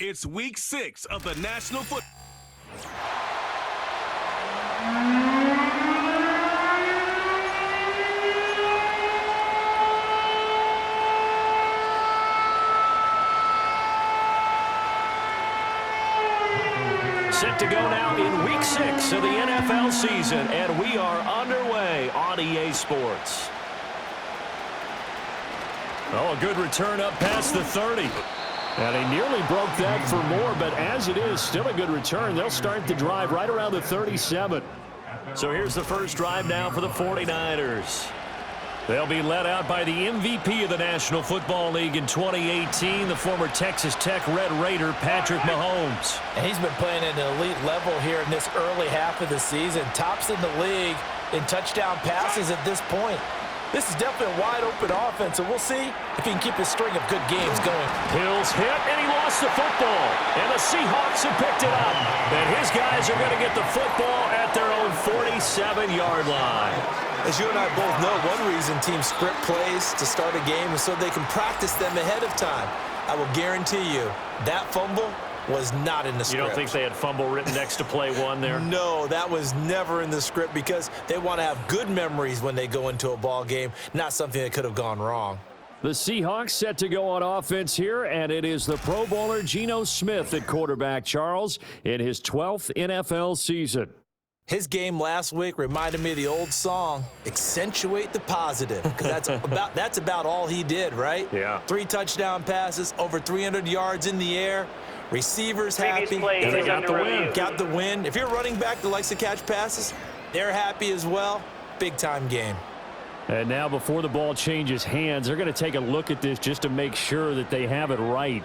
It's week 6 of the National Football. Set to go now in week 6 of the NFL season, and we are underway on EA Sports. Oh, a good return up past the 30. And he nearly broke that for more, but as it is, still a good return. They'll start the drive right around the 37. So here's the first drive now for the 49ers. They'll be led out by the MVP of the National Football League in 2018, the former Texas Tech Red Raider, Patrick Mahomes. And he's been playing at an elite level here in this early half of the season. Tops in the league in touchdown passes at this point. This is definitely a wide-open offense, and we'll see if he can keep his string of good games going. Hill's hit, and he lost the football. And the Seahawks have picked it up. And his guys are going to get the football at their own 47-yard line. As you and I both know, one reason teams script plays to start a game is so they can practice them ahead of time. I will guarantee you that fumble was not in the script. You don't think they had fumble written next to play one there? No, that was never in the script because they want to have good memories when they go into a ball game, not something that could have gone wrong. The Seahawks set to go on offense here, and it is the Pro Bowler Geno Smith at quarterback, Charles, in his 12th NFL season. His game last week reminded me of the old song, Accentuate the Positive, because that's about all he did, right? Yeah. 3 touchdown passes, over 300 yards in the air. Receivers happy. And they got the win. Got the win. If you're a running back that likes to catch passes, they're happy as well. Big-time game. And now before the ball changes hands, they're going to take a look at this just to make sure that they have it right.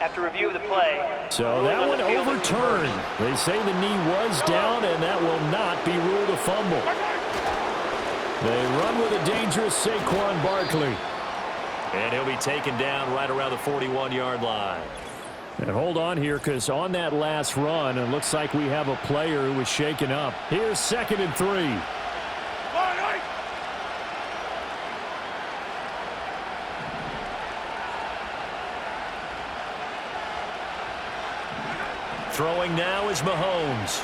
After review of the play. So that one overturned. They say the knee was down, and that will not be ruled a fumble. They run with a dangerous Saquon Barkley. And he'll be taken down right around the 41-yard line. And hold on here, because on that last run, it looks like we have a player who was shaken up. Here's 2nd and 3. Throwing now is Mahomes.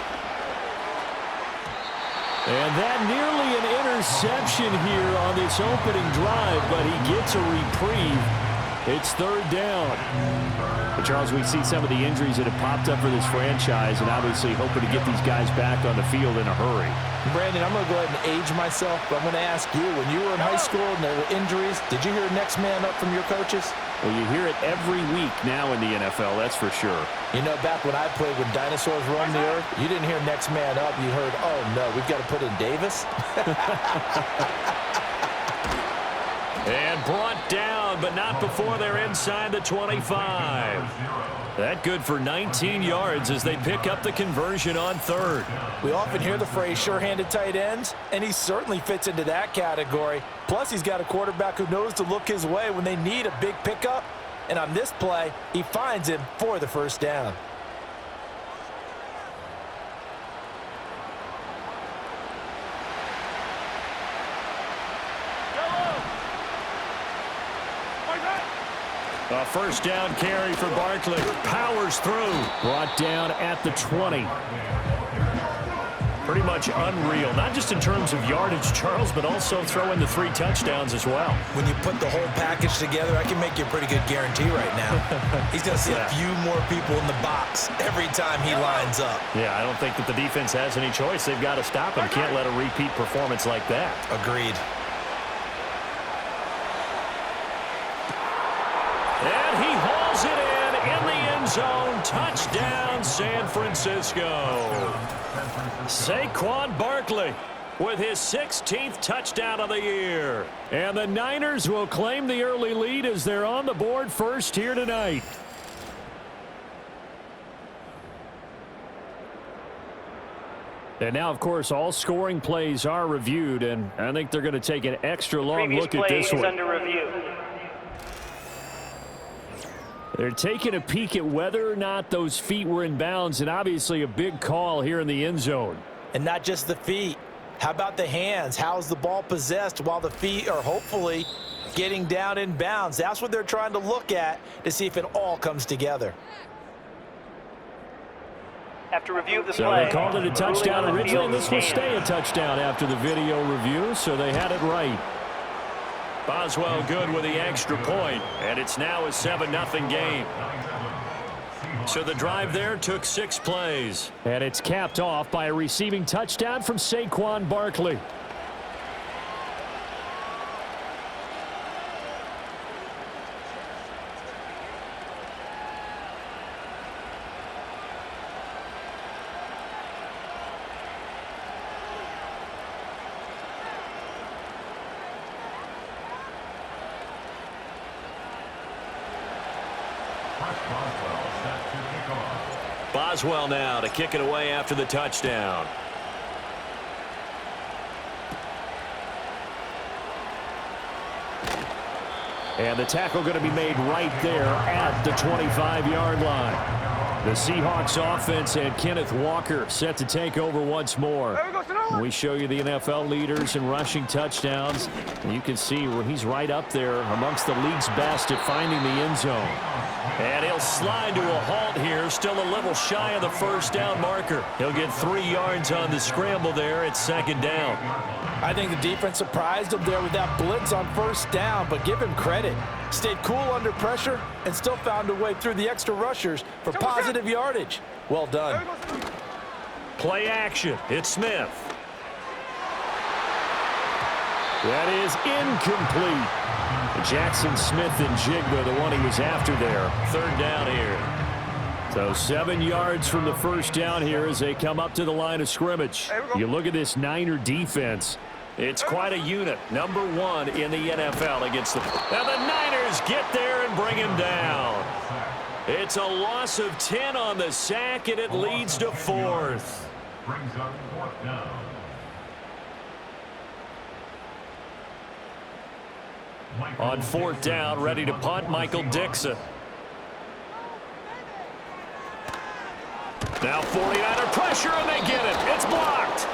And that nearly an interception here on this opening drive, but he gets a reprieve. It's 3rd down. But Charles, we see some of the injuries that have popped up for this franchise, and obviously hoping to get these guys back on the field in a hurry. Brandon, I'm going to go ahead and age myself, but I'm going to ask you, when you were in high school and there were injuries, did you hear next man up from your coaches? Well, you hear it every week now in the NFL, that's for sure. You know, back when I played, when dinosaurs roamed the earth, you didn't hear next man up. You heard, oh, no, we've got to put in Davis. And brought down, but not before they're inside the 25. That good for 19 yards as they pick up the conversion on 3rd. We often hear the phrase sure-handed tight ends, and he certainly fits into that category. Plus, he's got a quarterback who knows to look his way when they need a big pickup. And on this play, he finds him for the 1st down. A 1st down carry for Barkley. Powers through. Brought down at the 20. Pretty much unreal. Not just in terms of yardage, Charles, but also throw in the 3 touchdowns as well. When you put the whole package together, I can make you a pretty good guarantee right now. He's going to see a few more people in the box every time he lines up. Yeah, I don't think that the defense has any choice. They've got to stop him. Can't let a repeat performance like that. Agreed. And he hauls it in the end zone. Touchdown, San Francisco. Saquon Barkley with his 16th touchdown of the year. And the Niners will claim the early lead as they're on the board first here tonight. And now, of course, all scoring plays are reviewed, and I think they're going to take an extra long look at this one. Under review. They're taking a peek at whether or not those feet were in bounds, and obviously a big call here in the end zone. And not just the feet. How about the hands? How's the ball possessed while the feet are hopefully getting down in bounds? That's what they're trying to look at to see if it all comes together. After review of the So play, they called it a touchdown ruling on the originally, and field this will stands. stay a touchdown after the video review, so they had it right. Boswell good with the extra point, and it's now a 7-0 game. So the drive there took 6 plays. And it's capped off by a receiving touchdown from Saquon Barkley. Boswell now to kick it away after the touchdown. And the tackle going to be made right there at the 25-yard line. The Seahawks offense and Kenneth Walker set to take over once more. We show you the NFL leaders in rushing touchdowns. And you can see where he's right up there amongst the league's best at finding the end zone. And he'll slide to a halt here, still a little shy of the first down marker. He'll get 3 yards on the scramble there at second down. I think the defense surprised him there with that blitz on first down, but give him credit. Stayed cool under pressure and still found a way through the extra rushers for positive yardage. Well done. Play action. It's Smith. That is incomplete. Jackson Smith and Jigba, the one he was after there. Third down here. So 7 yards from the first down here as they come up to the line of scrimmage. You look at this Niner defense. It's quite a unit. Number 1 in the NFL against the... Now the Niners get there and bring him down. It's a loss of 10 on the sack, and it leads to 4th. Brings up 4th down. On 4th down, ready to punt, Michael Dixon. Now 49er pressure, and they get it. It's blocked.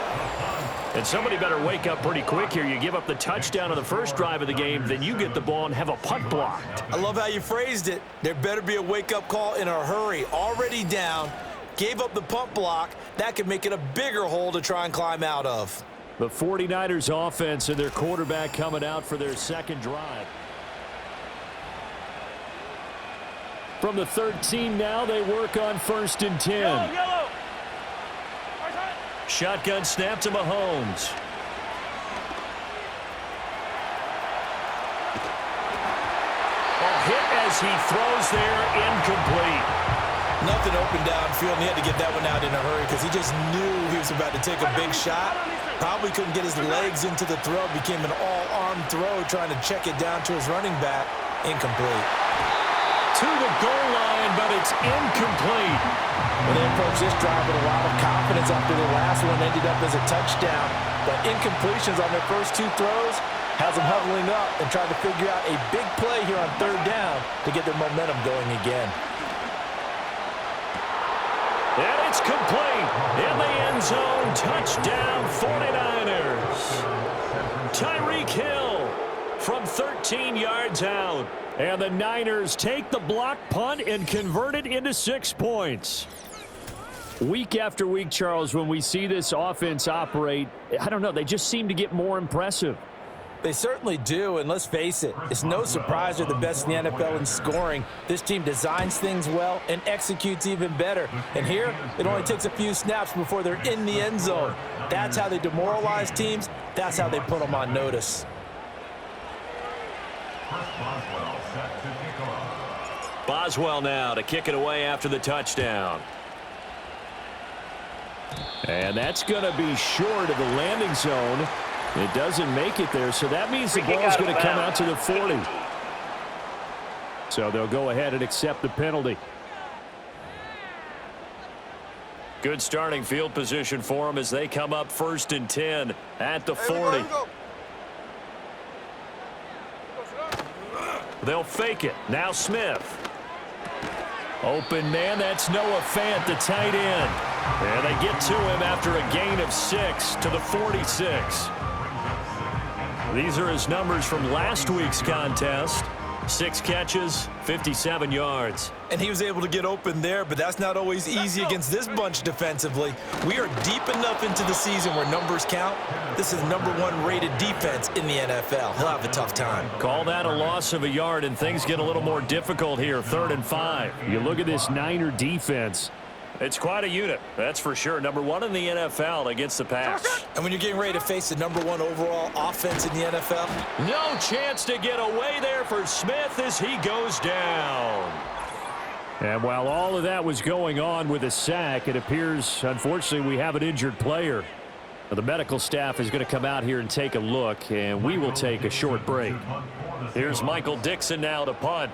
And somebody better wake up pretty quick here. You give up the touchdown on the first drive of the game, then you get the ball and have a punt blocked. I love how you phrased it. There better be a wake-up call in a hurry. Already down, gave up the punt block. That could make it a bigger hole to try and climb out of. The 49ers offense and their quarterback coming out for their second drive. From the 13 now, they work on 1st and 10. Yellow. Shotgun snap to Mahomes. Hit as he throws there, incomplete. Nothing open downfield, and he had to get that one out in a hurry because he just knew he was about to take a big shot. Probably couldn't get his legs into the throw. Became an all-arm throw, trying to check it down to his running back. Incomplete. To the goal line, but it's incomplete. Well, they approached this drive with a lot of confidence after the last one ended up as a touchdown. But incompletions on their first 2 throws has them huddling up and trying to figure out a big play here on 3rd down to get their momentum going again. And it's complete. In the end zone, touchdown 49ers. Tyreek Hill from 13 yards out. And the Niners take the block punt and convert it into 6 points. Week after week, Charles, when we see this offense operate, I don't know, they just seem to get more impressive. They certainly do, and let's face it, it's no surprise they're the best in the NFL in scoring. This team designs things well and executes even better. And here, it only takes a few snaps before they're in the end zone. That's how they demoralize teams. That's how they put them on notice. Boswell now to kick it away after the touchdown. And that's going to be short of the landing zone. It doesn't make it there, so that means the ball's going to come out to the 40. So they'll go ahead and accept the penalty. Good starting field position for them as they come up 1st and 10 at the 40. They'll fake it. Now Smith. Open man, that's Noah Fant, the tight end. And they get to him after a gain of 6 to the 46. These are his numbers from last week's contest. 6 catches, 57 yards. And he was able to get open there, but that's not always easy against this bunch defensively. We are deep enough into the season where numbers count. This is #1 rated defense in the NFL. He'll have a tough time. Call that a loss of a yard, and things get a little more difficult here. 3rd and 5. You look at this Niner defense. It's quite a unit, that's for sure. #1 in the NFL against the pass. And when you're getting ready to face the #1 overall offense in the NFL, No chance to get away there for Smith as he goes down. And while all of that was going on with a sack, it appears, unfortunately, we have an injured player. The medical staff is going to come out here and take a look, and we will take a short break. Here's Michael Dixon now to punt.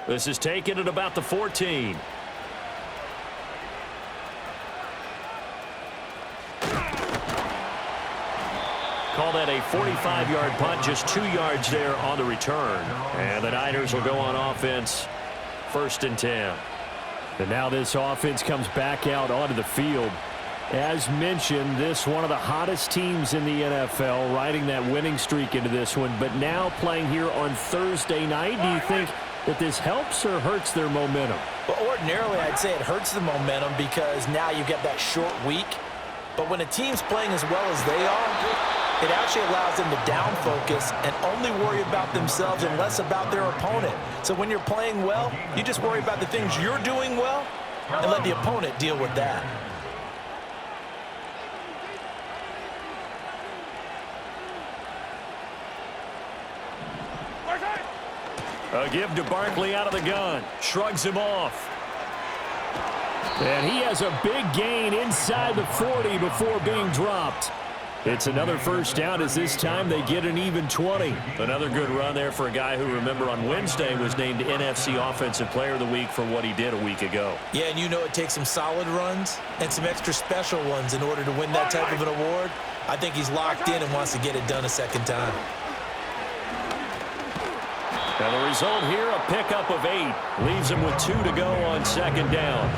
This is taken at about the 14. Call that a 45-yard punt, just 2 yards there on the return. And the Niners will go on offense, 1st and 10. And now this offense comes back out onto the field. As mentioned, this one of the hottest teams in the NFL, riding that winning streak into this one, but now playing here on Thursday night. Do you think that this helps or hurts their momentum? well, ordinarily I'd say it hurts the momentum because now you get that short week. But when a team's playing as well as they are, it actually allows them to down focus and only worry about themselves and less about their opponent. So when you're playing well, you just worry about the things you're doing well and let the opponent deal with that. A give to Barkley out of the gun. Shrugs him off. And he has a big gain inside the 40 before being dropped. It's another first down as this time they get an even 20. Another good run there for a guy who, remember, on Wednesday was named NFC Offensive Player of the Week for what he did a week ago. Yeah, and you know it takes some solid runs and some extra special ones in order to win that type of an award. I think he's locked in and wants to get it done a second time. And the result here, a pickup of 8. Leaves him with 2 to go on 2nd down.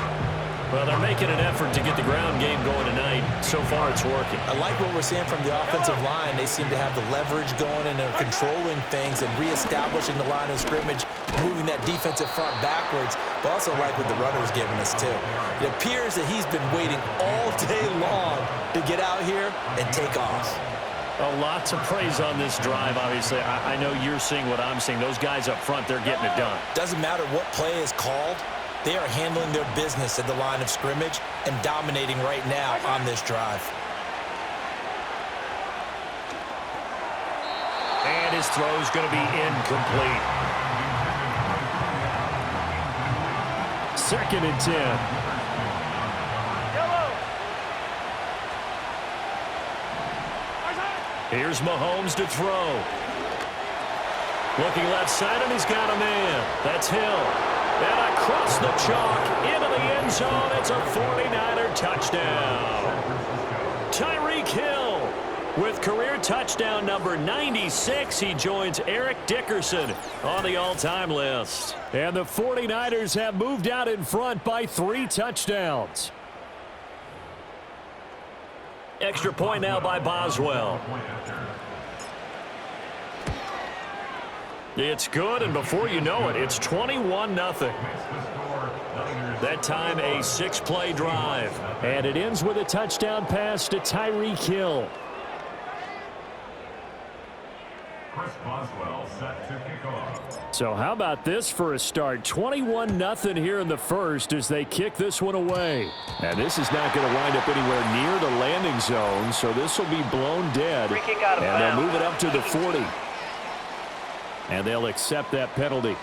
Well, they're making an effort to get the ground game going tonight. So far, it's working. I like what we're seeing from the offensive line. They seem to have the leverage going, and they're controlling things and reestablishing the line of scrimmage, moving that defensive front backwards, but also like what the runner's giving us, too. It appears that he's been waiting all day long to get out here and take off. Lots of praise on this drive, obviously. I know you're seeing what I'm seeing. Those guys up front, they're getting it done. Doesn't matter what play is called. They are handling their business at the line of scrimmage and dominating right now on this drive. And his throw is going to be incomplete. 2nd and 10. Here's Mahomes to throw. Looking left side, and he's got a man. That's Hill. And across the chalk, into the end zone. It's a 49er touchdown. Tyreek Hill with career touchdown number 96. He joins Eric Dickerson on the all-time list. And the 49ers have moved out in front by 3 touchdowns. Extra point now by Boswell. It's good, and before you know it, it's 21-0. That time a 6-play drive. And it ends with a touchdown pass to Tyreek Hill. Chris Boswell set to kick off. So how about this for a start? 21-0 here in the first as they kick this one away. And this is not going to wind up anywhere near the landing zone, so this will be blown dead. Free kick out of And they'll bounds. move it up to the 40. And they'll accept that penalty.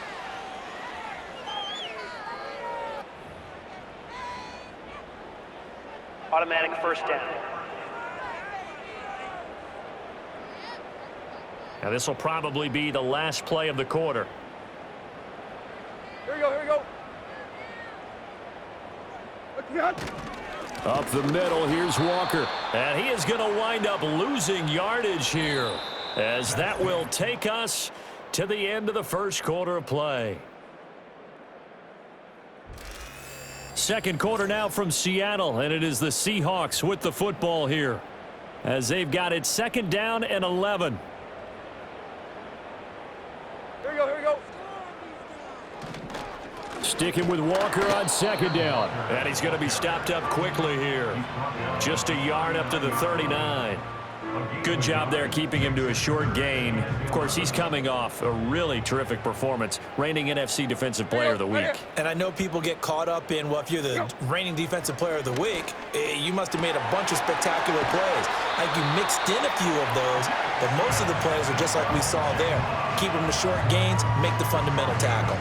Automatic first down. Now this will probably be the last play of the quarter. Here we go, here we go. Up the middle, here's Walker. And he is going to wind up losing yardage here, as that will take us to the end of the first quarter of play. Second quarter now from Seattle, and it is the Seahawks with the football here as they've got it second down and 11. Here we go. Sticking with Walker on second down. And he's going to be stopped up quickly here. Just a yard up to the 39. Good job there keeping him to a short gain. Of course, he's coming off a really terrific performance. Reigning NFC Defensive Player of the Week. And I know people get caught up in, well, if you're the reigning Defensive Player of the Week, you must have made a bunch of spectacular plays. I think you mixed in a few of those, but most of the plays are just like we saw there. Keep them to short gains, make the fundamental tackle.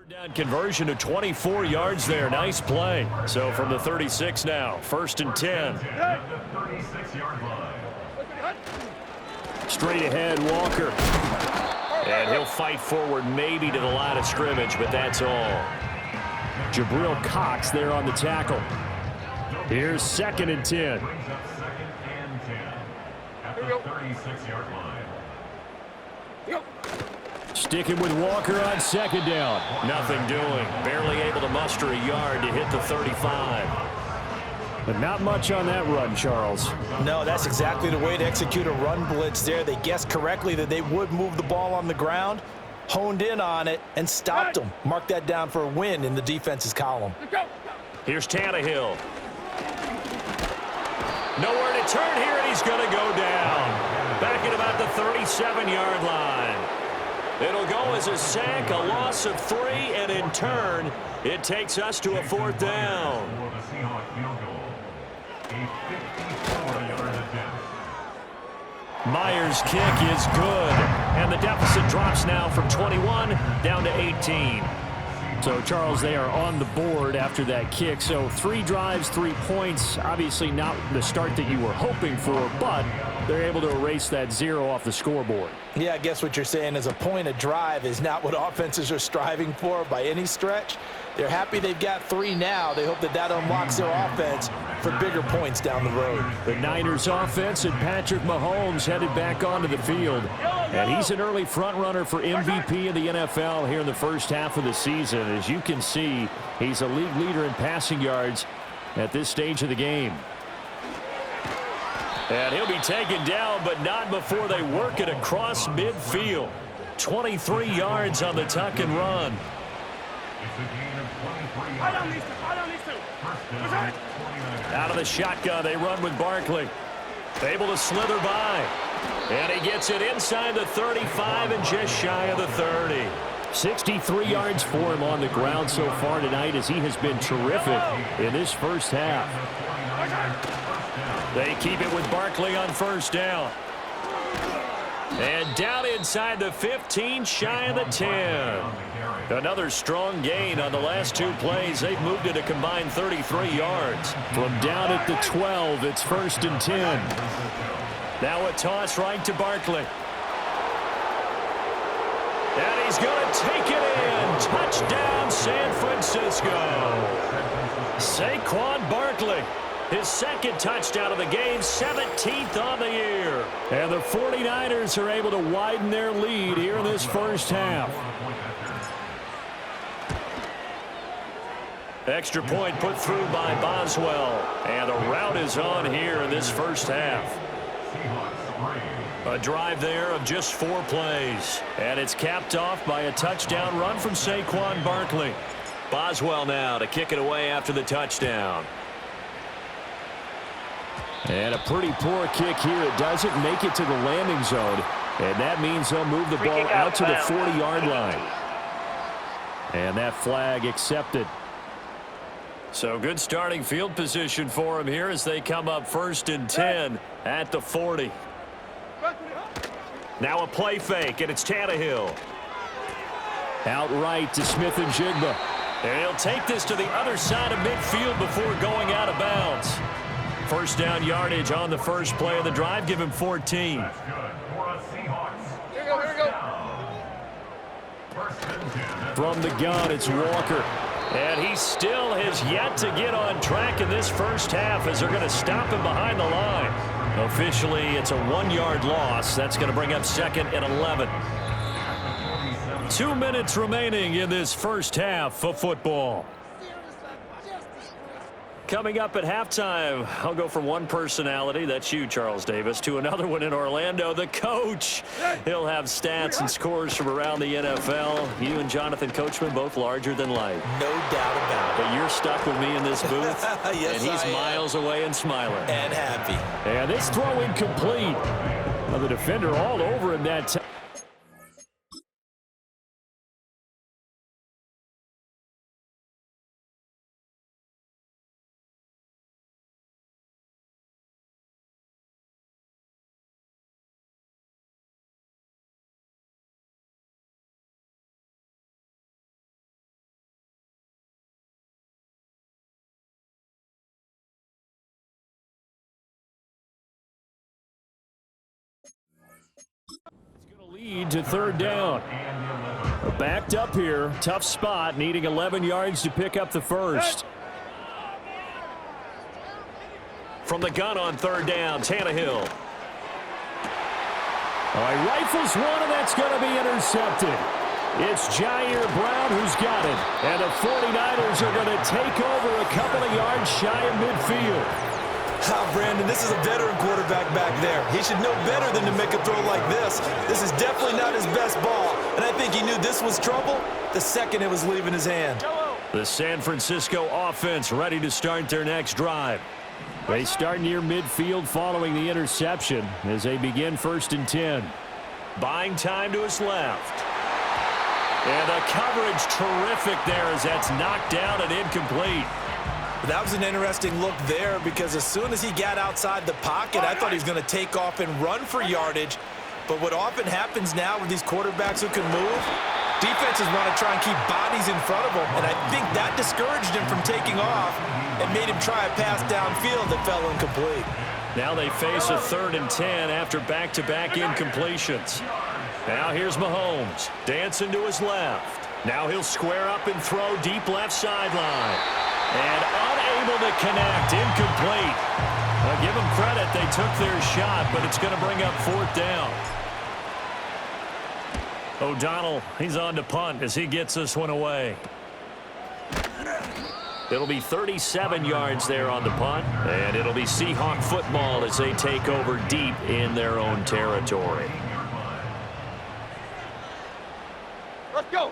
Down conversion to 24 yards there. Nice play. So from the 36 now, 1st and 10. Straight ahead, Walker. And he'll fight forward maybe to the line of scrimmage, but that's all. Jabril Cox there on the tackle. Here's 2nd and 10. At the 36-yard line. Sticking with Walker on 2nd down. Nothing doing. Barely able to muster a yard to hit the 35. But not much on that run, Charles. No, that's exactly the way to execute a run blitz there. They guessed correctly that they would move the ball on the ground, honed in on it, and stopped them. Mark that down for a win in the defense's column. Here's Tannehill. Nowhere to turn here, and he's going to go down. Back at about the 37-yard line. It'll go as a sack, a loss of 3, and in turn, it takes us to a 4th down. For the Seahawks field goal, a 54-yard attempt. Myers' kick is good, and the deficit drops now from 21 down to 18. So, Charles, they are on the board after that kick. So 3 drives, 3 points. Obviously not the start that you were hoping for, but they're able to erase that 0 off the scoreboard. Yeah, I guess what you're saying is a point a drive is not what offenses are striving for by any stretch. They're happy they've got 3 now. They hope that that unlocks their offense for bigger points down the road. The Niners offense and Patrick Mahomes headed back onto the field. And he's an early front runner for MVP in the NFL here in the first half of the season. As you can see, he's a league leader in passing yards at this stage of the game. And he'll be taken down, but not before they work it across midfield. 23 yards on the tuck and run. It's a gain of 23 yards. First down, 29. Out of the shotgun, they run with Barkley. Able to slither by. And he gets it inside the 35 and just shy of the 30. 63 yards for him on the ground so far tonight as he has been terrific in this first half. They keep it with Barkley on 1st down. And down inside the 15, shy of the 10. Another strong gain on the last 2 plays. They've moved it a combined 33 yards. From down at the 12, it's 1st and 10. Now a toss right to Barkley. And he's going to take it in. Touchdown, San Francisco. Saquon Barkley. His 2nd touchdown of the game, 17th on the year. And the 49ers are able to widen their lead here in this first half. Extra point put through by Boswell. And the route is on here in this first half. A drive there of just 4 plays. And it's capped off by a touchdown run from Saquon Barkley. Boswell now to kick it away after the touchdown. And a pretty poor kick here. It doesn't make it to the landing zone. And that means they'll move the ball out to the 40-yard line. And that flag accepted. So good starting field position for him here as they come up 1st and 10 at the 40. Now a play fake, and it's Tannehill. Outright to Smith and Jigba. And he'll take this to the other side of midfield before going out of bounds. First down yardage on the first play of the drive. Give him 14. That's good for the Seahawks. Here we go. First and 10. From the gun, it's Walker. And he still has yet to get on track in this first half as they're going to stop him behind the line. Officially, it's a 1-yard loss. That's going to bring up 2nd and 11. 2 minutes remaining in this first half of football. Coming up at halftime, I'll go from one personality, that's you, Charles Davis, to another one in Orlando, the coach. He'll have stats and scores from around the NFL. You and Jonathan Coachman, both larger than life. No doubt about it. But you're stuck with me in this booth, yes, and he's miles away and smiling. And happy. And this throw incomplete. Well, the defender all over him that time. Lead to 3rd down. Backed up here. Tough spot. Needing 11 yards to pick up the first. From the gun on 3rd down, Tannehill. All right, rifles one, and that's going to be intercepted. It's Jair Brown who's got it. And the 49ers are going to take over a couple of yards shy of midfield. Brandon, this is a veteran quarterback back there. He should know better than to make a throw like this. This is definitely not his best ball, and I think he knew this was trouble the second it was leaving his hand. The San Francisco offense ready to start their next drive. They start near midfield following the interception as they begin 1st and 10. Buying time to his left. And the coverage terrific there as that's knocked down and incomplete. That was an interesting look there because as soon as he got outside the pocket, I thought he was going to take off and run for yardage. But what often happens now with these quarterbacks who can move, defenses want to try and keep bodies in front of them. And I think that discouraged him from taking off and made him try a pass downfield that fell incomplete. Now they face a 3rd and 10 after back-to-back incompletions. Now here's Mahomes, dancing to his left. Now he'll square up and throw deep left sideline. And unable to connect, incomplete. I'll give them credit, they took their shot, but it's going to bring up 4th down. O'Donnell, he's on to punt as he gets this one away. It'll be 37 yards there on the punt, and it'll be Seahawk football as they take over deep in their own territory. Let's go.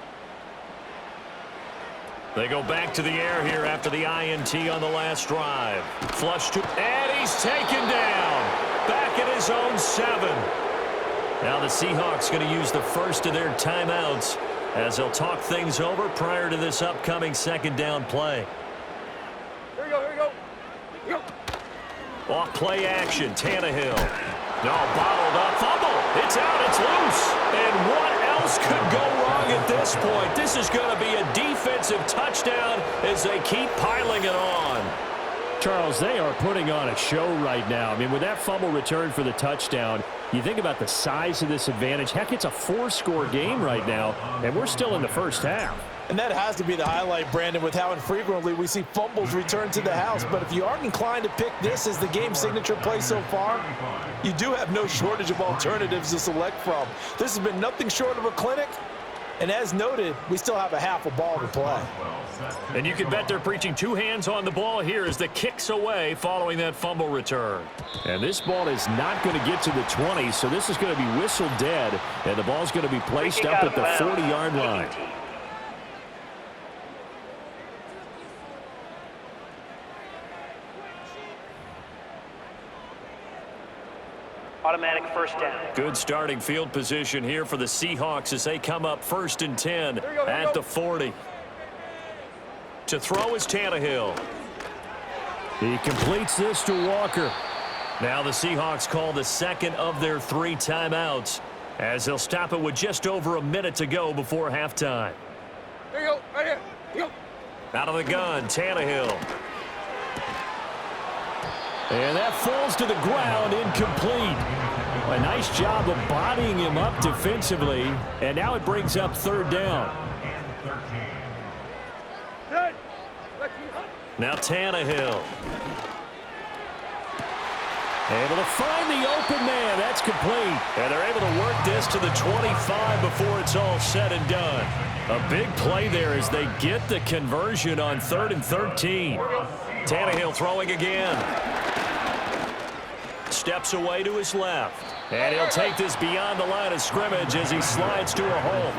They go back to the air here after the INT on the last drive. Flush to, and he's taken down. Back at his own 7. Now the Seahawks going to use the first of their timeouts as they'll talk things over prior to this upcoming 2nd down play. Here we go, here we go. Here we go. Off play action, Tannehill. No, bottled up, fumble. It's out, it's loose. And what else could go wrong at this point? This is going to be a defensive touchdown as they keep piling it on. Charles, they are putting on a show right now. I mean, with that fumble return for the touchdown, you think about the size of this advantage. Heck, it's a 4-score game right now, and we're still in the first half. And that has to be the highlight, Brandon, with how infrequently we see fumbles return to the house. But if you aren't inclined to pick this as the game signature play so far, you do have no shortage of alternatives to select from. This has been nothing short of a clinic. And as noted, we still have a half a ball to play. And you can bet they're preaching 2 hands on the ball here as the kick's away following that fumble return. And this ball is not going to get to the 20, so this is going to be whistled dead, and the ball's going to be placed up at the 40-yard line. Automatic 1st down. Good starting field position here for the Seahawks as they come up 1st and 10 at the 40. To throw is Tannehill. He completes this to Walker. Now the Seahawks call the 2nd of their 3 timeouts as they'll stop it with just over a minute to go before halftime. Here you go, right here. Here you go. Out of the gun, Tannehill. And that falls to the ground, incomplete. A nice job of bodying him up defensively, and now it brings up 3rd down. Good. Now Tannehill. Able to find the open man. That's complete. And they're able to work this to the 25 before it's all said and done. A big play there as they get the conversion on 3rd and 13. Tannehill throwing again. Steps away to his left. And he'll take this beyond the line of scrimmage as he slides to a hole.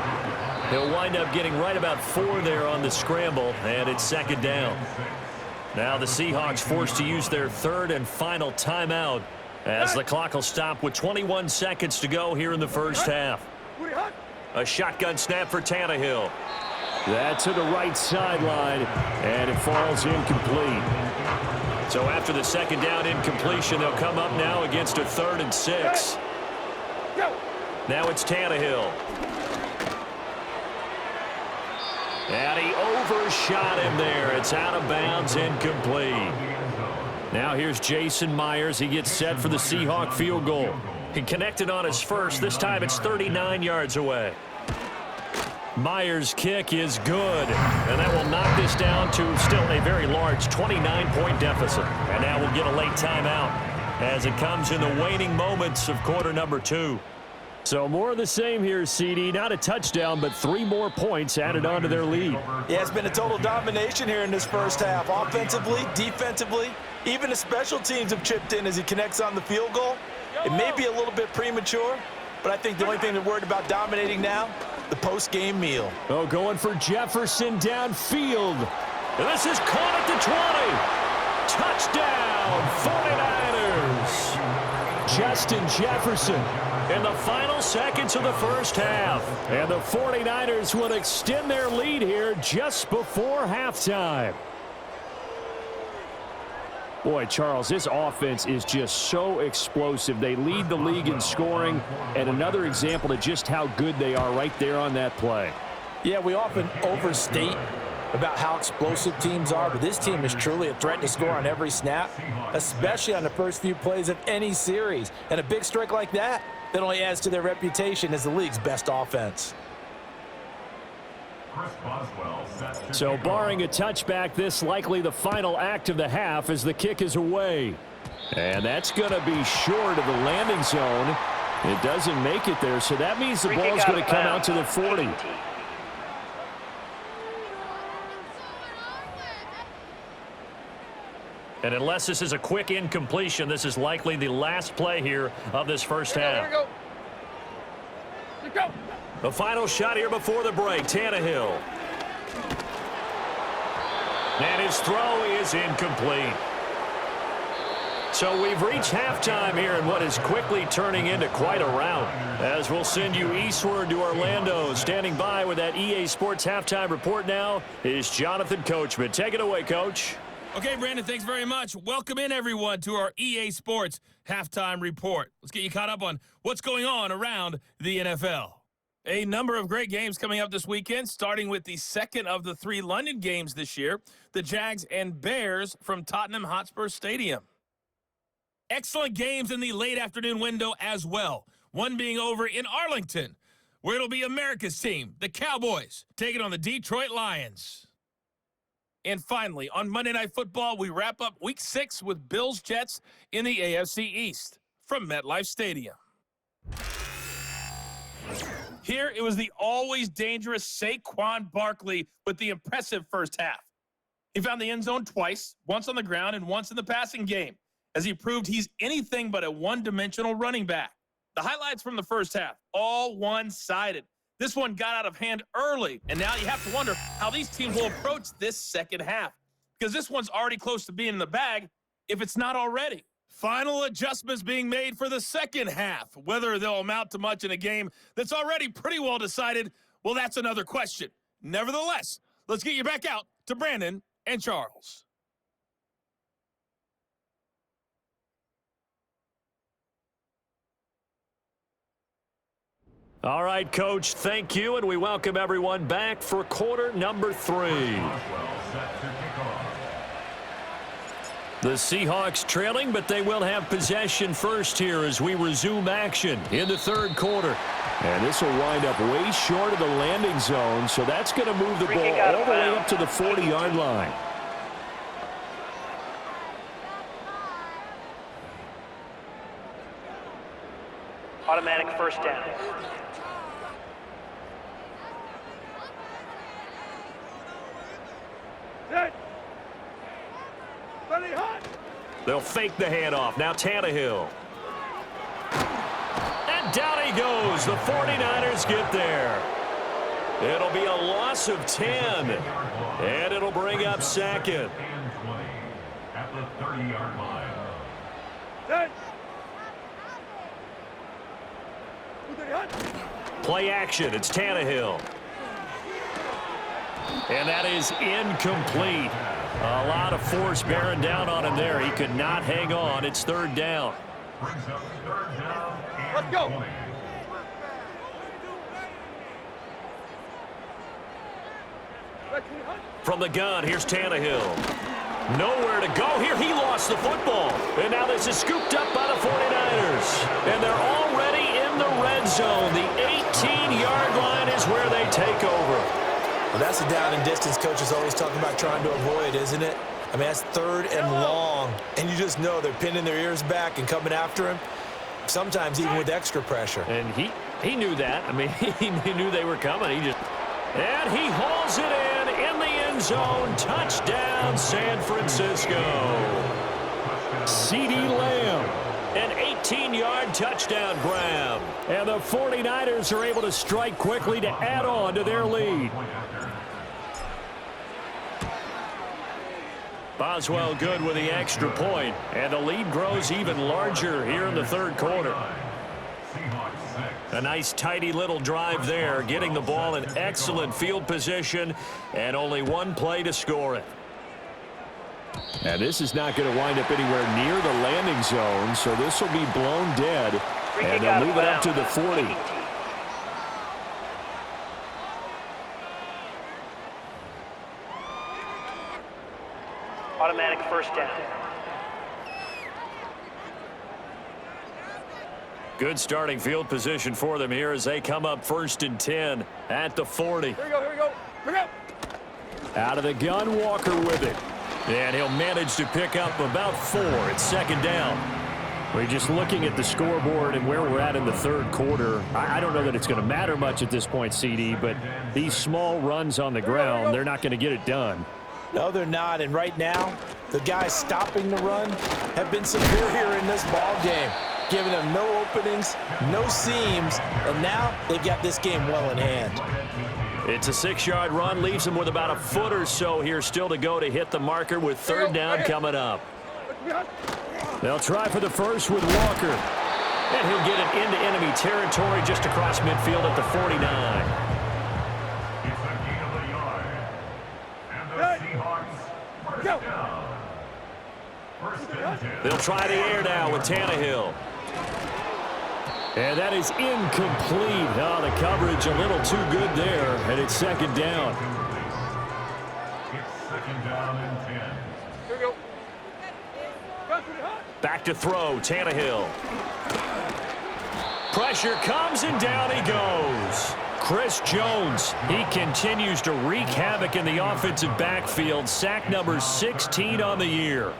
He'll wind up getting right about 4 there on the scramble, and it's 2nd down. Now the Seahawks forced to use their 3rd and final timeout as the clock will stop with 21 seconds to go here in the first half. A shotgun snap for Tannehill. That's to the right sideline, and it falls incomplete. So after the 2nd down incompletion, they'll come up now against a 3rd and 6. Now it's Tannehill. And he overshot him there. It's out of bounds, incomplete. Now here's Jason Myers. He gets set for the Seahawk field goal. He connected on his first. This time it's 39 yards away. Myers' kick is good. And that will knock this down to still a very large 29-point deficit. And now we'll get a late timeout as it comes in the waning moments of quarter number 2. So more of the same here, CD. Not a touchdown, but 3 more points added on to their lead. Yeah, it's been a total domination here in this first half. Offensively, defensively, even the special teams have chipped in as he connects on the field goal. It may be a little bit premature, but I think the only thing they're worried about dominating now, the post-game meal. Oh, going for Jefferson downfield. And this is caught at the 20. Touchdown, 49ers. Justin Jefferson. In the final seconds of the first half. And the 49ers will extend their lead here just before halftime. Boy, Charles, this offense is just so explosive. They lead the league in scoring, and another example of just how good they are right there on that play. Yeah, we often overstate about how explosive teams are, but this team is truly a threat to score on every snap, especially on the first few plays of any series. And a big strike like that only adds to their reputation as the league's best offense. So barring a touchback, this likely the final act of the half as the kick is away. And that's going to be short of the landing zone. It doesn't make it there, so that means the ball's going to come out to the 40. And unless this is a quick incompletion, this is likely the last play here of this first half. Here we go. The final shot here before the break, Tannehill. And his throw is incomplete. So we've reached halftime here in what is quickly turning into quite a rout. As we'll send you eastward to Orlando. Standing by with that EA Sports halftime report now is Jonathan Coachman. Take it away, Coach. Okay, Brandon, thanks very much. Welcome in, everyone, to our EA Sports halftime report. Let's get you caught up on what's going on around the NFL. A number of great games coming up this weekend, starting with the second of the 3 London games this year, the Jags and Bears from Tottenham Hotspur Stadium. Excellent games in the late afternoon window as well, one being over in Arlington, where it'll be America's team, the Cowboys, taking on the Detroit Lions. And finally, on Monday Night Football, we wrap up Week 6 with Bills-Jets in the AFC East from MetLife Stadium. Here, it was the always dangerous Saquon Barkley with the impressive first half. He found the end zone twice, once on the ground and once in the passing game, as he proved he's anything but a one-dimensional running back. The highlights from the first half, all one-sided. This one got out of hand early, and now you have to wonder how these teams will approach this second half, because this one's already close to being in the bag, if it's not already. Final adjustments being made for the second half. Whether they'll amount to much in a game that's already pretty well decided, well, that's another question. Nevertheless, let's get you back out to Brandon and Charles. All right, Coach, thank you, and we welcome everyone back for quarter number 3. The Seahawks trailing, but they will have possession first here as we resume action in the third quarter. And this will wind up way short of the landing zone, so that's going to move the ball all the way up to the 40-yard line. Automatic first down. Set. Ready, hot. They'll fake the handoff. Now Tannehill. And down he goes. The 49ers get there. It'll be a loss of 10. And it'll bring up second. And 20 at the 30-yard line. Set. Play action. It's Tannehill. And that is incomplete. A lot of force bearing down on him there. He could not hang on. It's third down. Brings up third down and Let's go. 20. From the gun, here's Tannehill. Nowhere to go here. He lost the football. And now this is scooped up by the 49ers. And they're already in the red zone. The 18-yard line is where they take over. Well, that's a down and distance coach is always talking about trying to avoid, isn't it? I mean, that's third and long. And you just know they're pinning their ears back and coming after him, sometimes even with extra pressure. And he knew that. I mean, he knew they were coming. And he hauls it in the end zone. Touchdown, San Francisco. CeeDee Lamb. An 18-yard touchdown grab. And the 49ers are able to strike quickly to add on to their lead. Boswell good with the extra point. And the lead grows even larger here in the third quarter. A nice tidy little drive there, getting the ball in excellent field position, and only one play to score it. And this is not going to wind up anywhere near the landing zone, so this will be blown dead. And they'll move it up to the 40. Automatic first down. Good starting field position for them here as they come up 1st and 10 at the 40. Here we go, here we go. Here we go. Out of the gun, Walker with it. And he'll manage to pick up about 4. It's second down. We're just looking at the scoreboard and where we're at in the third quarter. I don't know that it's going to matter much at this point, CD, but these small runs on the ground, they're not going to get it done. No, they're not. And right now, the guys stopping the run have been superior in this ball game, giving them no openings, no seams, and now they've got this game well in hand. It's a 6-yard run, leaves them with about a foot or so here still to go to hit the marker with third down coming up. They'll try for the first with Walker. And he'll get it into enemy territory just across midfield at the 49. It's a gain of a yard. And the Seahawks first down. First and 10. They'll try the air now with Tannehill. And that is incomplete. Oh, the coverage a little too good there, and it's second down. It's second down and 10. Here we go. Back to throw, Tannehill. Pressure comes and down he goes. Chris Jones, he continues to wreak havoc in the offensive backfield. Sack number 16 on the year.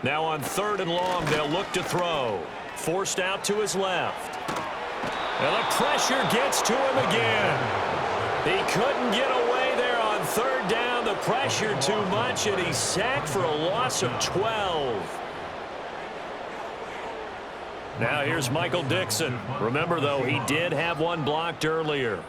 Now on 3rd and long, they'll look to throw. Forced out to his left. And the pressure gets to him again. He couldn't get away there on 3rd down. The pressure too much, and he's sacked for a loss of 12. Now here's Michael Dixon. Remember, though, he did have one blocked earlier.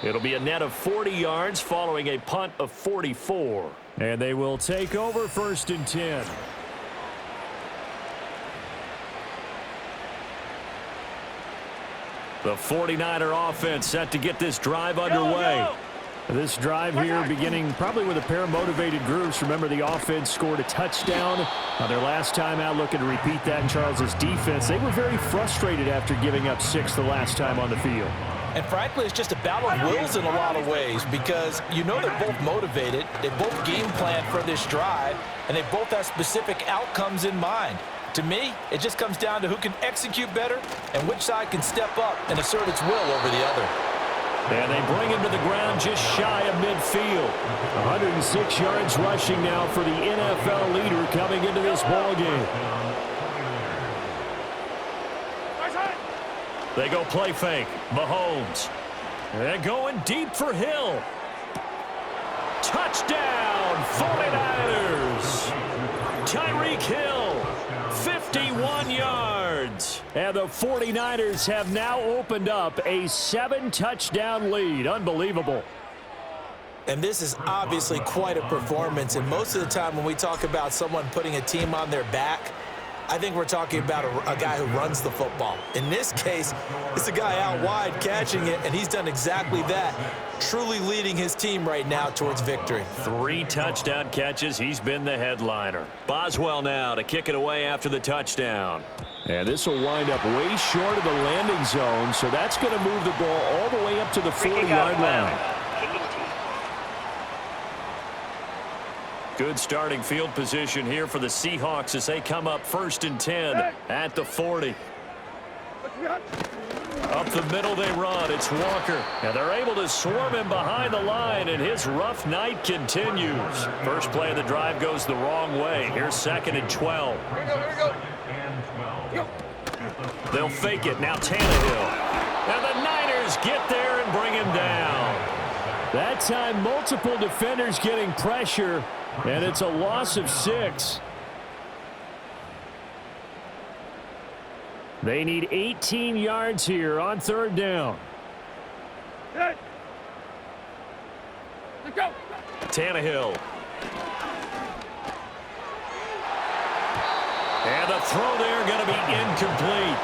It'll be a net of 40 yards following a punt of 44. And they will take over 1st and 10. The 49er offense set to get this drive underway. This drive here beginning probably with a pair of motivated groups. Remember, the offense scored a touchdown their last time out, looking to repeat that in Charles's defense. They were very frustrated after giving up 6 the last time on the field. And frankly, it's just a battle of wills in a lot of ways because you know they're both motivated, they both game plan for this drive, and they both have specific outcomes in mind. To me, it just comes down to who can execute better and which side can step up and assert its will over the other. And they bring him to the ground just shy of midfield. 106 yards rushing now for the NFL leader coming into this ball game. They go play fake. Mahomes. They're going deep for Hill. Touchdown, 49ers. Tyreek Hill, 51 yards. And the 49ers have now opened up a 7-touchdown lead. Unbelievable. And this is obviously quite a performance. And most of the time when we talk about someone putting a team on their back, I think we're talking about a guy who runs the football. In this case, it's a guy out wide catching it, and he's done exactly that, truly leading his team right now towards victory. 3 touchdown catches. He's been the headliner. Boswell now to kick it away after the touchdown. And this will wind up way short of the landing zone, so that's going to move the ball all the way up to the 40-yard line. Good starting field position here for the Seahawks as they come up 1st and 10 at the 40. Up the middle they run. It's Walker. And they're able to swarm him behind the line, and his rough night continues. First play of the drive goes the wrong way. Here's 2nd and 12. They'll fake it. Now Tannehill. And the Niners get there and bring him down. That time, multiple defenders getting pressure. And it's a loss of 6. They need 18 yards here on 3rd down. Let's go. Tannehill. And the throw there going to be incomplete.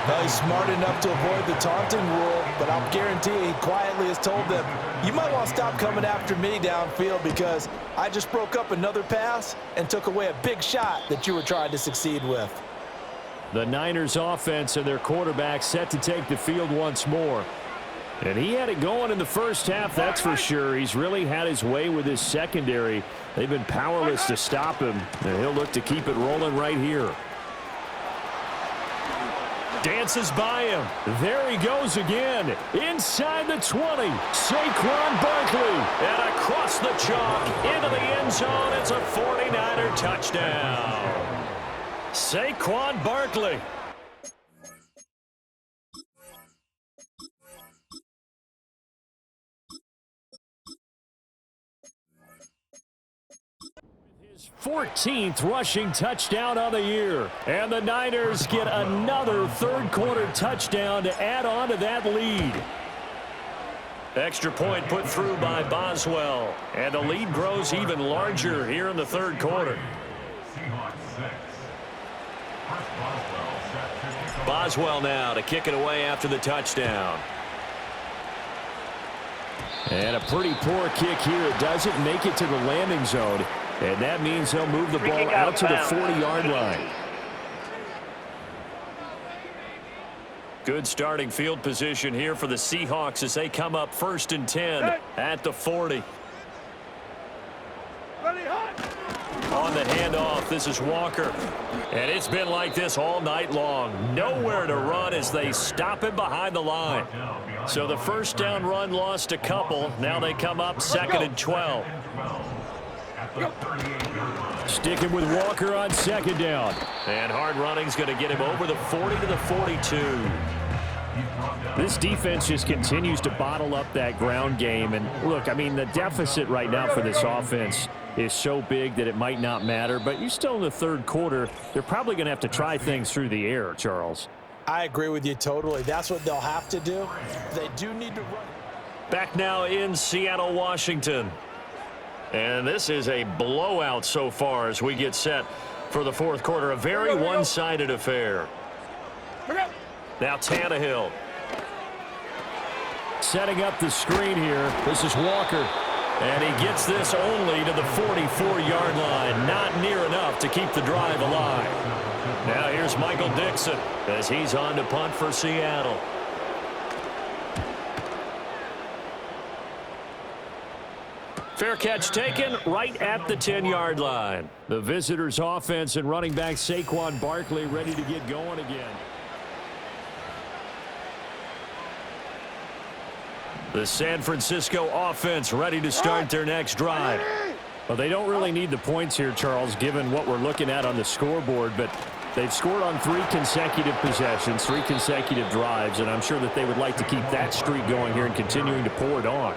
Well, he's smart enough to avoid the taunting rule, but I'll guarantee he quietly has told them, you might want to stop coming after me downfield because I just broke up another pass and took away a big shot that you were trying to succeed with. The Niners offense and their quarterback set to take the field once more. And he had it going in the first half, that's for sure. He's really had his way with his secondary. They've been powerless to stop him, and he'll look to keep it rolling right here. Dances by him. There he goes again. Inside the 20. Saquon Barkley. And across the chalk into the end zone. It's a 49er touchdown. Saquon Barkley. His 14th rushing touchdown of the year. And the Niners get another 3rd quarter touchdown to add on to that lead. Extra point put through by Boswell. And the lead grows even larger here in the 3rd quarter. Boswell now to kick it away after the touchdown. And a pretty poor kick here. It doesn't make it to the landing zone. And that means they'll move the ball out to the 40-yard line. Good starting field position here for the Seahawks as they come up 1st and 10 at the 40. On the handoff, this is Walker. And it's been like this all night long. Nowhere to run as they stop him behind the line. So the first down run lost a couple. Now they come up 2nd and 12. Sticking with Walker on 2nd down. And hard running's going to get him over the 40 to the 42. This defense just continues to bottle up that ground game. And look, I mean, the deficit right now for this offense is so big that it might not matter. But you're still in the 3rd quarter. They're probably going to have to try things through the air, Charles. I agree with you totally. That's what they'll have to do. They do need to run. Back now in Seattle, Washington. And this is a blowout so far as we get set for the 4th quarter. A very one-sided affair. Now Tannehill. Setting up the screen here. This is Walker. And he gets this only to the 44-yard line. Not near enough to keep the drive alive. Now here's Michael Dixon as he's on to punt for Seattle. Fair catch taken right at the 10-yard line. The visitors' offense and running back Saquon Barkley ready to get going again. The San Francisco offense ready to start their next drive. Well, they don't really need the points here, Charles, given what we're looking at on the scoreboard, but they've scored on 3 consecutive possessions, 3 consecutive drives, and I'm sure that they would like to keep that streak going here and continuing to pour it on.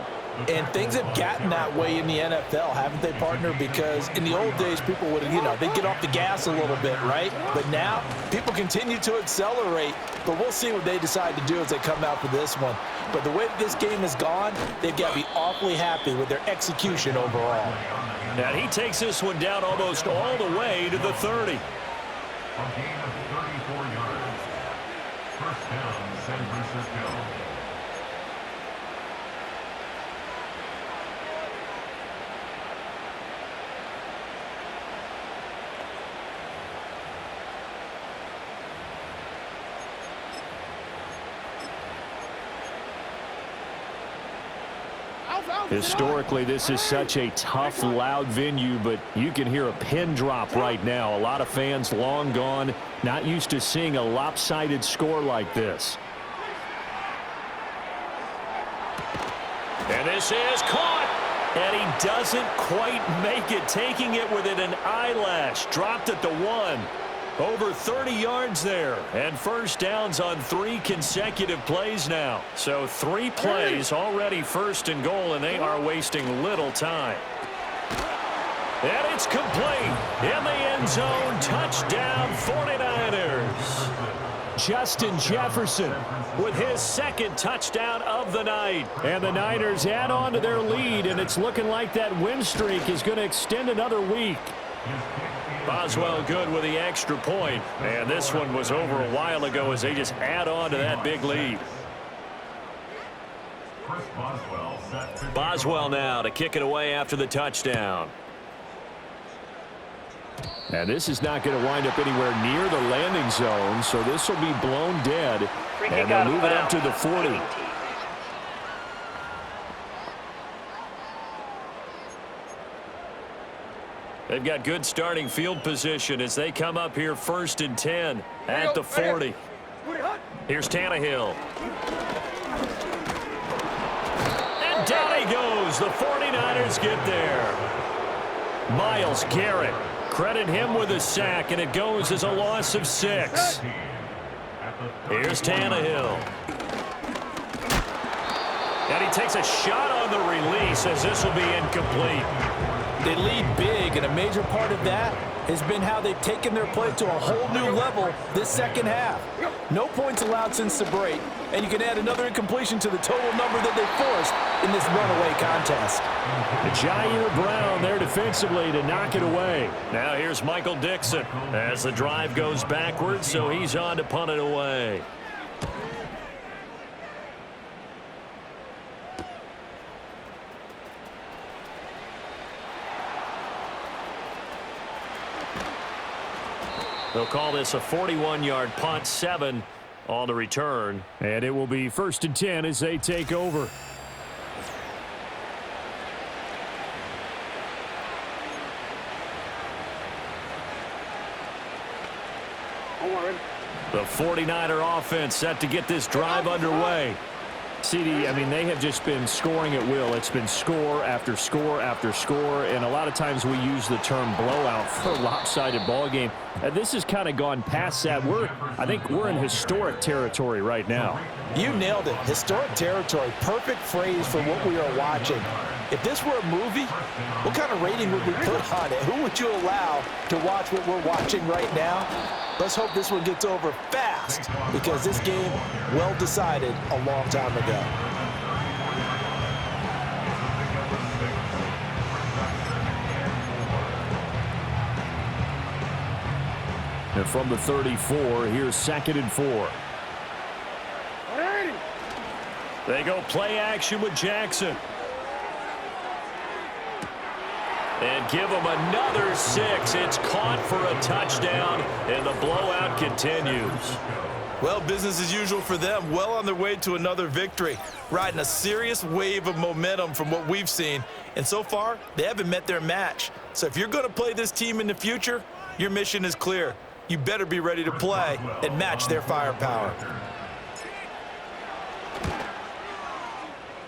And things have gotten that way in the NFL, haven't they, partner? Because in the old days, people would, they'd get off the gas a little bit, right? But now, people continue to accelerate. But we'll see what they decide to do as they come out for this one. But the way that this game has gone, they've got to be awfully happy with their execution overall. And he takes this one down almost all the way to the 30. A gain of 34 yards. First down, San Francisco. Historically, this is such a tough, loud venue, but you can hear a pin drop right now. A lot of fans long gone, not used to seeing a lopsided score like this. And this is caught. And he doesn't quite make it, taking it within an eyelash. Dropped at the 1. Over 30 yards there, and first downs on 3 consecutive plays now. So 3 plays already first and goal, and they are wasting little time. And it's complete in the end zone. Touchdown 49ers. Justin Jefferson with his 2nd touchdown of the night. And the Niners add on to their lead, and it's looking like that win streak is going to extend another week. Boswell good with the extra point, and this one was over a while ago as they just add on to that big lead. Boswell now to kick it away after the touchdown. And this is not going to wind up anywhere near the landing zone, so this will be blown dead, and they'll move it up to the 40. They've got good starting field position as they come up here 1st and 10 at the 40. Here's Tannehill. And down he goes. The 49ers get there. Myles Garrett, credit him with a sack, and it goes as a loss of 6. Here's Tannehill. And he takes a shot on the release as this will be incomplete. They lead big, and a major part of that has been how they've taken their play to a whole new level this second half. No points allowed since the break, and you can add another incompletion to the total number that they forced in this runaway contest. Jair Brown there defensively to knock it away. Now here's Michael Dixon as the drive goes backwards, so he's on to punt it away. They'll call this a 41-yard punt, 7 on the return. And it will be 1st and 10 as they take over. The 49er offense set to get this drive underway. CD, I mean, they have just been scoring at will. It's been score after score after score, and a lot of times we use the term blowout for a lopsided ball game. This has kind of gone past that. I think we're in historic territory right now. You nailed it. Historic territory. Perfect phrase for what we are watching. If this were a movie, what kind of rating would we put on it? Who would you allow to watch what we're watching right now? Let's hope this one gets over fast, because this game, well decided a long time ago. And from the 34, here's 2nd and 4. They go play action with Jackson. And give him another 6. It's caught for a touchdown, and the blowout continues. Well, business as usual for them. Well on their way to another victory. Riding a serious wave of momentum from what we've seen. And so far, they haven't met their match. So if you're going to play this team in the future, your mission is clear. You better be ready to play and match their firepower.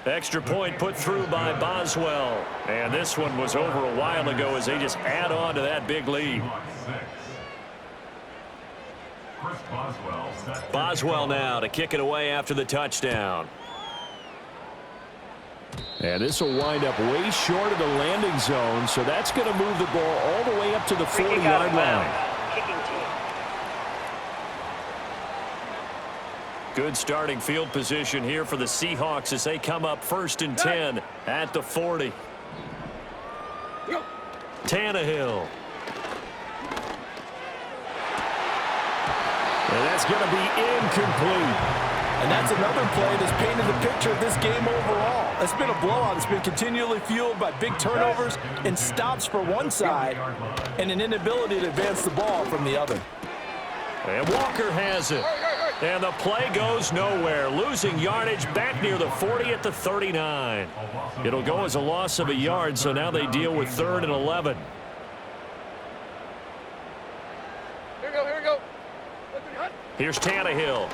Extra point put through by Boswell. And this one was over a while ago as they just add on to that big lead. Boswell now to kick it away after the touchdown. And this will wind up way short of the landing zone, so that's going to move the ball all the way up to the 40-yard line. Kicking team. Good starting field position here for the Seahawks as they come up 1st and 10 at the 40. Tannehill. And that's going to be incomplete. And that's another play that's painted the picture of this game overall. It's been a blowout. It's been continually fueled by big turnovers and stops for one side and an inability to advance the ball from the other. And Walker has it. And the play goes nowhere. Losing yardage back near the 40 at the 39. It'll go as a loss of a yard, so now they deal with 3rd and 11. Here we go. Here's Tannehill.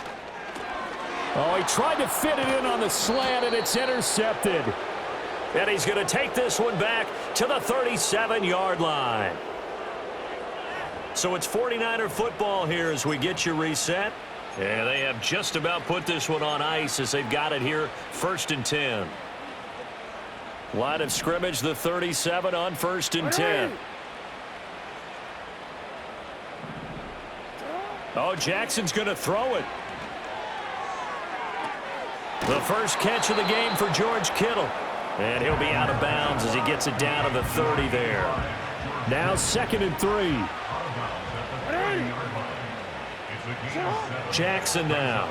Oh, he tried to fit it in on the slant, and it's intercepted. And he's going to take this one back to the 37-yard line. So it's 49er football here as we get you reset. And they have just about put this one on ice as they've got it here 1st and 10. Line of scrimmage, the 37 on 1st and 10. Oh, Jackson's going to throw it. The first catch of the game for George Kittle. And he'll be out of bounds as he gets it down to the 30 there. Now 2nd and 3. Jackson now.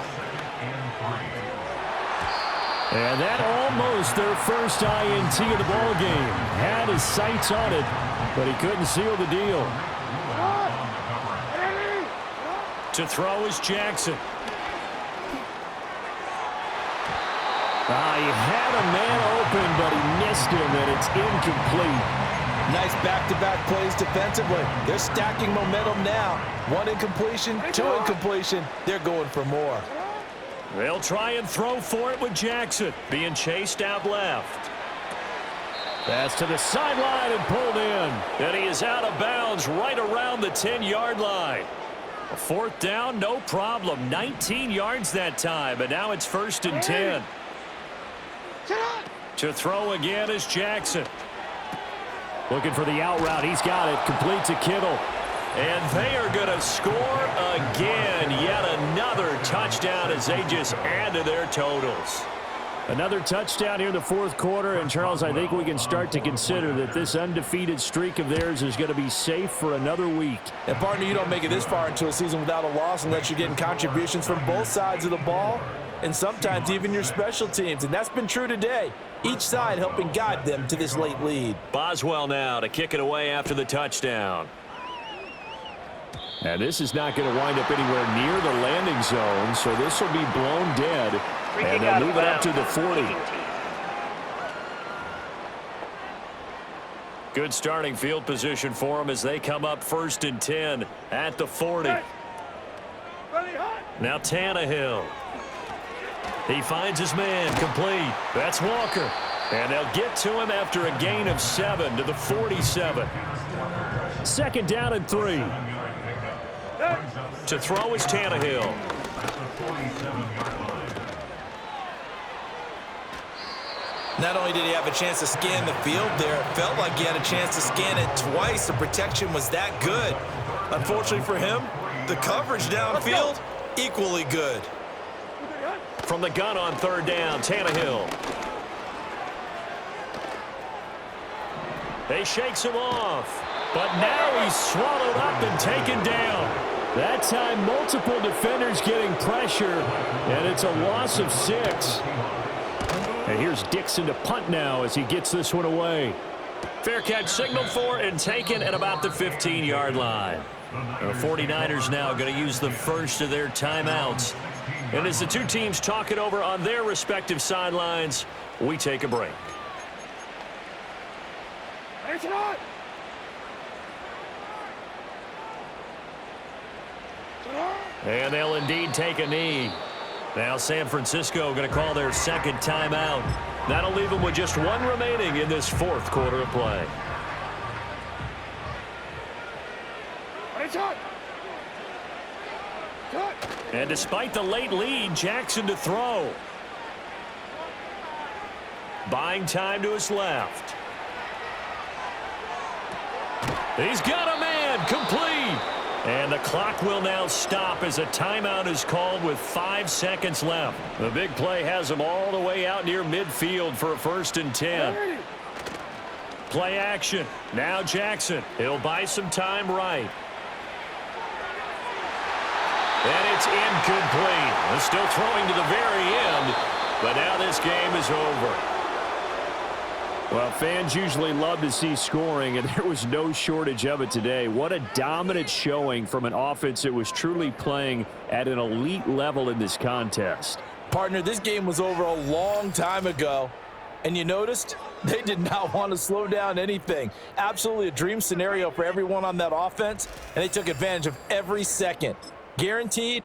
And that almost their first INT of the ball game. Had his sights on it, but he couldn't seal the deal. To throw is Jackson. He had a man open, but he missed him, and it's incomplete. Nice back-to-back plays defensively. They're stacking momentum now. 1 incompletion, 2 incompletion. They're going for more. They'll try and throw for it with Jackson. Being chased out left. Pass to the sideline and pulled in. And he is out of bounds right around the 10-yard line. A 4th down, no problem. 19 yards that time, but now it's 1st and 10. To throw again is Jackson. Looking for the out route. He's got it. Complete to Kittle. And they are going to score again. Yet another touchdown as they just add to their totals. Another touchdown here in the 4th quarter. And, Charles, I think we can start to consider that this undefeated streak of theirs is going to be safe for another week. And, partner, you don't make it this far into a season without a loss unless you're getting contributions from both sides of the ball and sometimes even your special teams. And that's been true today. Each side helping guide them to this late lead. Boswell now to kick it away after the touchdown. And this is not going to wind up anywhere near the landing zone, so this will be blown dead. And they'll move it up to the 40. Good starting field position for them as they come up 1st and 10 at the 40. Now Tannehill. He finds his man complete. That's Walker. And they'll get to him after a gain of 7 to the 47. 2nd down and 3. To throw is Tannehill. Not only did he have a chance to scan the field there, it felt like he had a chance to scan it twice. The protection was that good. Unfortunately for him, the coverage downfield, equally good. From the gun on 3rd down, Tannehill. He shakes him off. But now he's swallowed up and taken down. That time, multiple defenders getting pressure, and it's a loss of 6. And here's Dixon to punt now as he gets this one away. Fair catch signaled for and taken at about the 15-yard line. The 49ers now going to use the first of their timeouts. And as the two teams talk it over on their respective sidelines, we take a break. And they'll indeed take a knee. Now San Francisco going to call their second timeout. That'll leave them with just one remaining in this fourth quarter of play. And despite the late lead, Jackson to throw. Buying time to his left. He's got a man, complete. And the clock will now stop as a timeout is called with 5 seconds left. The big play has him all the way out near midfield for a 1st and 10. Play action. Now Jackson. He'll buy some time right. And it's incomplete. They're still throwing to the very end, but now this game is over. Well, fans usually love to see scoring, and there was no shortage of it today. What a dominant showing from an offense that was truly playing at an elite level in this contest. Partner, this game was over a long time ago, and you noticed they did not want to slow down anything. Absolutely a dream scenario for everyone on that offense, and they took advantage of every second. Guaranteed.